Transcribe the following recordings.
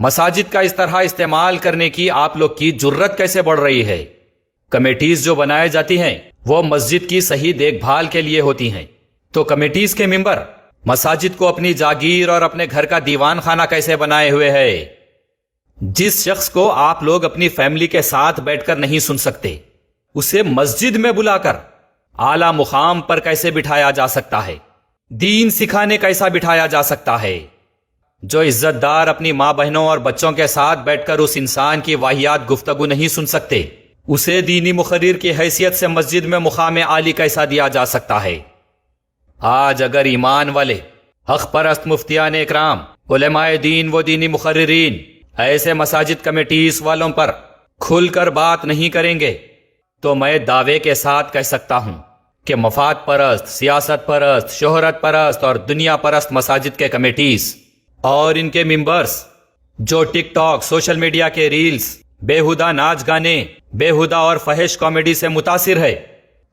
مساجد کا اس طرح استعمال کرنے کی آپ لوگ کی جرت کیسے بڑھ رہی ہے؟ کمیٹیز جو بنائی جاتی ہیں وہ مسجد کی صحیح دیکھ بھال کے لیے ہوتی ہیں، تو کمیٹیز کے ممبر مساجد کو اپنی جاگیر اور اپنے گھر کا دیوان خانہ کیسے بنائے ہوئے ہے؟ جس شخص کو آپ لوگ اپنی فیملی کے ساتھ بیٹھ کر نہیں سن سکتے، اسے مسجد میں بلا کر اعلی مقام پر کیسے بٹھایا جا سکتا ہے؟ دین سکھانے کیسا بٹھایا جا سکتا ہے؟ جو عزت دار اپنی ماں بہنوں اور بچوں کے ساتھ بیٹھ کر اس انسان کی واہیات گفتگو نہیں سن سکتے، اسے دینی مقرر کی حیثیت سے مسجد میں مقام عالی کیسا دیا جا سکتا ہے؟ آج اگر ایمان والے حق پرست مفتیان اکرام، علماء دین و دینی مقررین ایسے مساجد کمیٹیز والوں پر کھل کر بات نہیں کریں گے تو میں دعوے کے ساتھ کہہ سکتا ہوں کہ مفاد پرست، سیاست پرست، شہرت پرست اور دنیا پرست مساجد کے کمیٹیز اور ان کے ممبرز جو ٹک ٹاک، سوشل میڈیا کے ریلز، بےہودہ ناچ گانے، بےہودہ اور فحش کامیڈی سے متاثر ہے،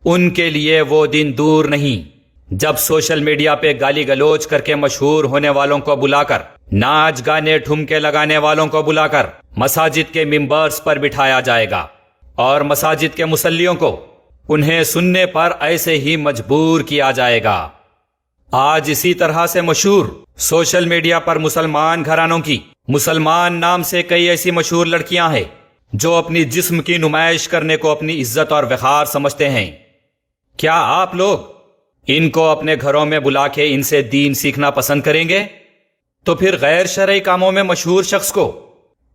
ان کے لیے وہ دن دور نہیں جب سوشل میڈیا پہ گالی گلوچ کر کے مشہور ہونے والوں کو بلا کر، ناچ گانے ٹھمکے لگانے والوں کو بلا کر مساجد کے ممبرز پر بٹھایا جائے گا اور مساجد کے مصلیوں کو انہیں سننے پر ایسے ہی مجبور کیا جائے گا۔ آج اسی طرح سے مشہور سوشل میڈیا پر مسلمان گھرانوں کی مسلمان نام سے کئی ایسی مشہور لڑکیاں ہیں جو اپنی جسم کی نمائش کرنے کو اپنی عزت اور وقار سمجھتے ہیں۔ کیا آپ لوگ ان کو اپنے گھروں میں بلا کے ان سے دین سیکھنا پسند کریں گے؟ تو پھر غیر شرعی کاموں میں مشہور شخص کو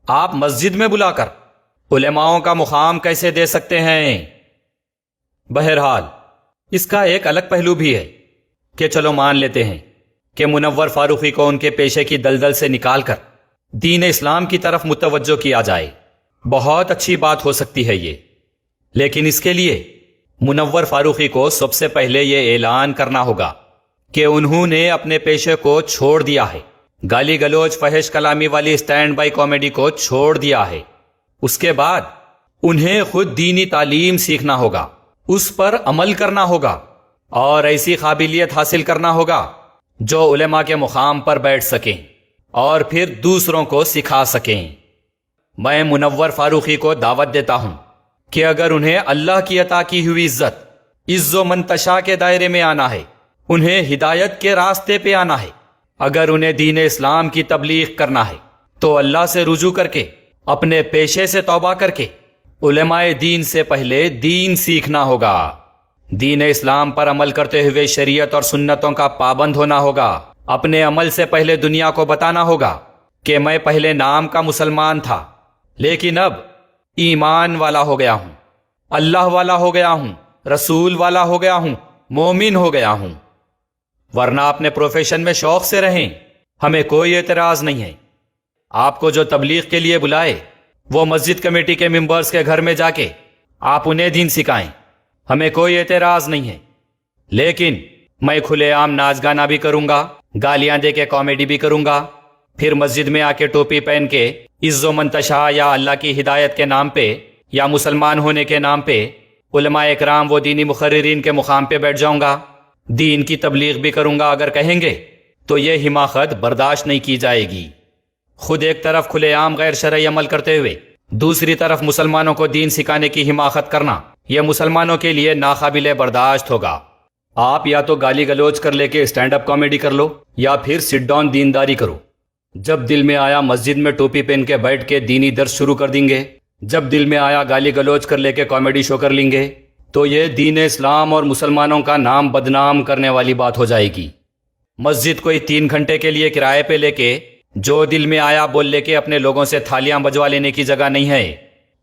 آپ مسجد میں بلا کر علماؤں کا مقام کیسے دے سکتے ہیں؟ بہرحال اس کا ایک الگ پہلو بھی ہے کہ چلو مان لیتے ہیں کہ منور فاروقی کو ان کے پیشے کی دلدل سے نکال کر دین اسلام کی طرف متوجہ کیا جائے، بہت اچھی بات ہو سکتی ہے یہ، لیکن اس کے لیے منور فاروقی کو سب سے پہلے یہ اعلان کرنا ہوگا کہ انہوں نے اپنے پیشے کو چھوڑ دیا ہے، گالی گلوچ فحش کلامی والی اسٹینڈ بائی کامیڈی کو چھوڑ دیا ہے۔ اس کے بعد انہیں خود دینی تعلیم سیکھنا ہوگا، اس پر عمل کرنا ہوگا اور ایسی قابلیت حاصل کرنا ہوگا جو علماء کے مقام پر بیٹھ سکیں اور پھر دوسروں کو سکھا سکیں۔ میں منور فاروقی کو دعوت دیتا ہوں کہ اگر انہیں اللہ کی عطا کی ہوئی عزت، عز و منتشا کے دائرے میں آنا ہے، انہیں ہدایت کے راستے پہ آنا ہے، اگر انہیں دین اسلام کی تبلیغ کرنا ہے تو اللہ سے رجوع کر کے، اپنے پیشے سے توبہ کر کے علماء دین سے پہلے دین سیکھنا ہوگا، دین اسلام پر عمل کرتے ہوئے شریعت اور سنتوں کا پابند ہونا ہوگا، اپنے عمل سے پہلے دنیا کو بتانا ہوگا کہ میں پہلے نام کا مسلمان تھا لیکن اب ایمان والا ہو گیا ہوں، اللہ والا ہو گیا ہوں، رسول والا ہو گیا ہوں، مومن ہو گیا ہوں۔ ورنہ اپنے پروفیشن میں شوق سے رہیں، ہمیں کوئی اعتراض نہیں ہے۔ آپ کو جو تبلیغ کے لیے بلائے وہ مسجد کمیٹی کے ممبرز کے گھر میں جا کے آپ انہیں دین سکھائیں، ہمیں کوئی اعتراض نہیں ہے، لیکن میں کھلے عام ناچ گانا بھی کروں گا، گالیاں دے کے کامیڈی بھی کروں گا، پھر مسجد میں آ کے ٹوپی پہن کے عز و منتشا یا اللہ کی ہدایت کے نام پہ یا مسلمان ہونے کے نام پہ علماء اکرام و دینی مقررین کے مقام پہ بیٹھ جاؤں گا، دین کی تبلیغ بھی کروں گا اگر کہیں گے تو یہ حماقت برداشت نہیں کی جائے گی۔ خود ایک طرف کھلے عام غیر شرعی عمل کرتے ہوئے دوسری طرف مسلمانوں کو دین سکھانے کی حماقت کرنا یہ مسلمانوں کے لیے ناقابل برداشت ہوگا۔ آپ یا تو گالی گلوچ کر لے کے اسٹینڈ اپ کامیڈی کر لو یا پھر سٹ ڈاؤن دینداری کرو۔ جب دل میں آیا مسجد میں ٹوپی پہن کے بیٹھ کے دینی درس شروع کر دیں گے، جب دل میں آیا گالی گلوچ کر لے کے کامیڈی شو کر لیں گے تو یہ دین اسلام اور مسلمانوں کا نام بدنام کرنے والی بات ہو جائے گی۔ مسجد کوئی 3 گھنٹے کے لیے کرائے پہ لے کے جو دل میں آیا بول لے کے اپنے لوگوں سے تھالیاں بجوا لینے کی جگہ نہیں ہے،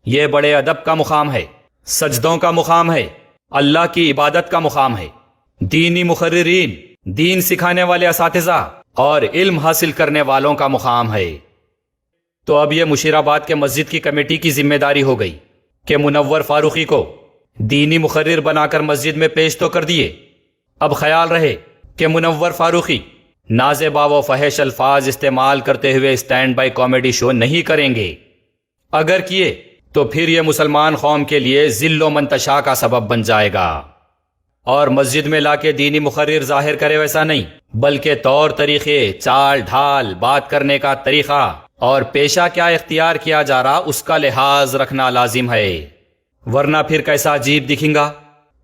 یہ بڑے ادب کا مقام ہے، سجدوں کا مقام ہے، اللہ کی عبادت کا مقام ہے، دینی مقررین، دین سکھانے والے اساتذہ اور علم حاصل کرنے والوں کا مقام ہے۔ تو اب یہ مشیر آباد کے مسجد کی کمیٹی کی ذمہ داری ہو گئی کہ منور فاروقی کو دینی مقرر بنا کر مسجد میں پیش تو کر دیے، اب خیال رہے کہ منور فاروقی نازیبا و فحش الفاظ استعمال کرتے ہوئے اسٹینڈ بائی کامیڈی شو نہیں کریں گے، اگر کیے تو پھر یہ مسلمان قوم کے لیے ذل و منتشا کا سبب بن جائے گا۔ اور مسجد میں لا کے دینی مقرر ظاہر کرے ویسا نہیں، بلکہ طور طریقے، چال ڈھال، بات کرنے کا طریقہ اور پیشہ کیا اختیار کیا جا رہا اس کا لحاظ رکھنا لازم ہے، ورنہ پھر کیسا عجیب دکھیں گا۔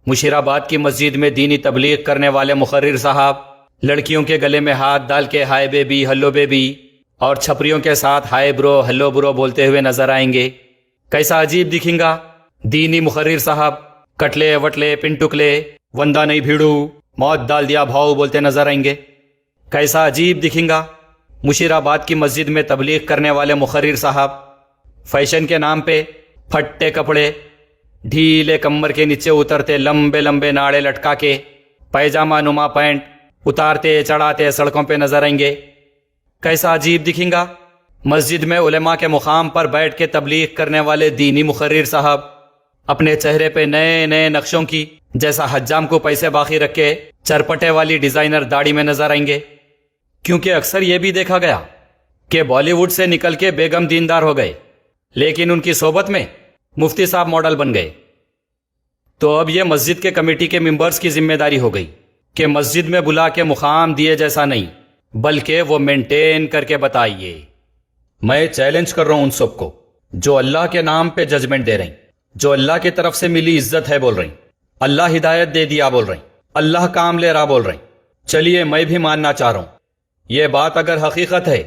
مشیرآباد کی مسجد میں دینی تبلیغ کرنے والے مقرر صاحب لڑکیوں کے گلے میں ہاتھ ڈال کے ہائے بیبی ہلو بیبی اور چھپریوں کے ساتھ ہائے برو ہلو برو بولتے ہوئے نظر آئیں گے۔ کیسا عجیب دکھیں گا۔ دینی مقرر صاحب کٹلے وٹلے پنٹکلے وندہ نہیں بھیڑو موت ڈال دیا بھاؤ بولتے نظر آئیں گے۔ کیسا عجیب دکھیں گا۔ مشیرآباد کی مسجد میں تبلیغ کرنے والے مقرر صاحب فیشن کے نام پہ پھٹے کپڑے ڈھیلے کمر کے نیچے اترتے لمبے لمبے ناڑے لٹکا کے پیجامہ نما پینٹ اتارتے چڑھاتے سڑکوں پہ نظر آئیں گے۔ کیسا عجیب دکھیں گا۔ مسجد میں علماء کے مقام پر بیٹھ کے تبلیغ کرنے والے دینی مقرر صاحب اپنے چہرے پہ نئے نئے نقشوں کی جیسا حجام کو پیسے باقی رکھ کے چرپٹے والی ڈیزائنر داڑھی میں نظر آئیں گے۔ کیونکہ اکثر یہ بھی دیکھا گیا کہ بالی ووڈ سے نکل کے بیگم دیندار ہو گئے، لیکن ان کی صحبت میں مفتی صاحب ماڈل بن گئے۔ تو اب یہ مسجد کے کمیٹی کے ممبرز کی ذمہ داری ہو گئی کہ مسجد میں بلا کے مقام دیے جیسا نہیں بلکہ وہ مینٹین کر کے بتائیے۔ میں چیلنج کر رہا ہوں ان سب کو جو اللہ کے نام پہ ججمنٹ دے رہے ہیں، جو اللہ کی طرف سے ملی عزت ہے بول رہے ہیں، اللہ ہدایت دے دیا بول رہے ہیں، اللہ کام لے رہا بول رہے ہیں۔ چلیے میں بھی ماننا چاہ رہا ہوں، یہ بات اگر حقیقت ہے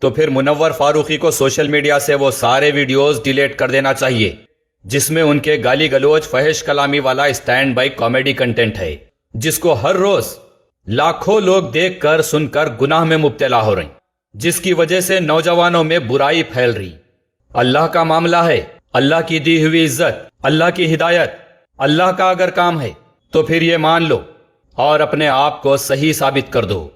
تو پھر منور فاروقی کو سوشل میڈیا سے وہ سارے ویڈیوز ڈیلیٹ کر دینا چاہیے جس میں ان کے گالی گلوچ فحش کلامی والا اسٹینڈ بائی کامیڈی کنٹینٹ ہے، جس کو ہر روز لاکھوں لوگ دیکھ کر سن کر گناہ میں مبتلا ہو رہے ہیں، جس کی وجہ سے نوجوانوں میں برائی پھیل رہی۔ اللہ کا معاملہ ہے، اللہ کی دی ہوئی عزت، اللہ کی ہدایت، اللہ کا اگر کام ہے تو پھر یہ مان لو اور اپنے آپ کو صحیح ثابت کر دو۔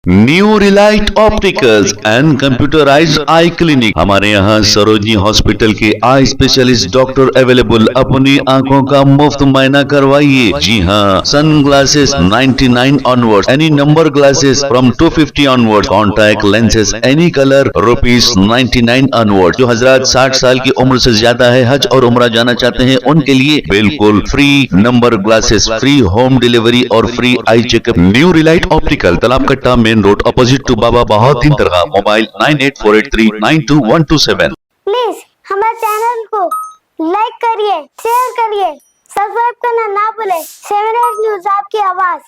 New Relight opticals and computerized eye clinic, ہمارے یہاں سروجنی ہاسپٹل کے آئی اسپیشلسٹ ڈاکٹر اویلیبل، اپنی آنکھوں کا مفت معائنہ کروائیے۔ جی ہاں، sun glasses 99 onward, any number glasses from 250 onward, contact lenses any colour ₹99 onward. جو حضرات 60 سال کی عمر سے زیادہ ہے، حج اور عمرہ جانا چاہتے ہیں، ان کے لیے بالکل free number glasses, free home delivery اور free eye check up. New Relight optical, Talab Katta main road, opposite to Baba Bahauddin درگاہ، موبائل 9848392127۔ پلیز ہمارے چینل کو لائک کریے، شیئر کریے، سبسکرائب کرنا نہ بھولیں۔ 7 نیوز آپ کی آواز۔